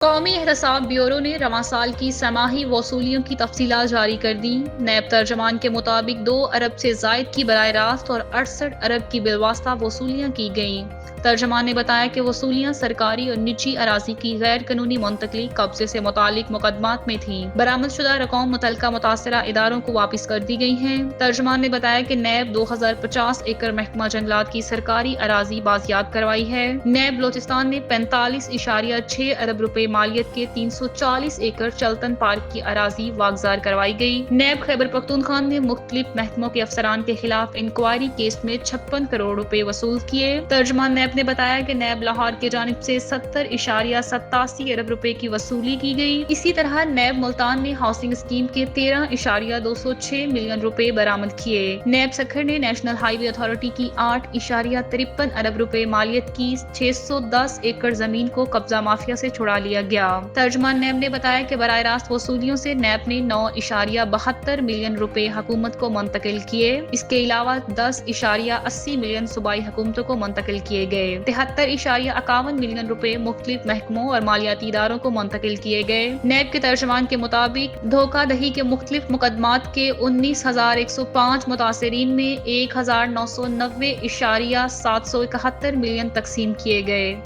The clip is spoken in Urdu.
قومی احتساب بیورو نے رواں سال کی سماحی وصولیوں کی تفصیلات جاری کر دیں۔ نیب ترجمان کے مطابق 2 ارب سے زائد کی براہ راست اور 68 ارب کی بالواسطہ وصولیاں کی گئیں۔ ترجمان نے بتایا کہ وصولیاں سرکاری اور نجی اراضی کی غیر قانونی منتقلی، قبضے سے متعلق مقدمات میں تھیں۔ برآمد شدہ رقوم متعلقہ متاثرہ اداروں کو واپس کر دی گئی ہیں۔ ترجمان نے بتایا کہ نیب 2050 ایکڑ محکمہ جنگلات کی سرکاری اراضی بازیاب کروائی ہے۔ نیب بلوچستان نے 45.6 ارب روپے مالیت کے 340 ایکڑ چلتن پارک کی اراضی واگزار کروائی گئی۔ نیب خیبر پختونخوا نے مختلف محکموں کے افسران کے خلاف انکوائری کیس میں 56 کروڑ روپے وصول کیے۔ ترجمان نیب نے بتایا کہ نیب لاہور کی جانب سے 70.87 ارب روپے کی وصولی کی گئی۔ اسی طرح نیب ملتان نے ہاؤسنگ اسکیم کے 13.206 ملین روپے برآمد کیے۔ نیب سکھر نے نیشنل ہائی وے اتھارٹی کی 8.53 ارب روپے مالیت کی 610 ایکڑ زمین کو قبضہ مافیا سے چھڑا لیا گیا۔ ترجمان نیب نے بتایا کہ براہ راست وصولیوں سے نیب نے 9.72 ملین روپے حکومت کو منتقل کیے۔ اس کے علاوہ 10.80 ملین صوبائی حکومتوں کو منتقل کیے گئے۔ 73.51 ملین روپے مختلف محکموں اور مالیاتی اداروں کو منتقل کیے گئے۔ نیب کے ترجمان کے مطابق دھوکہ دہی کے مختلف مقدمات کے 19,105 متاثرین میں 1,990.771 ملین تقسیم کیے گئے۔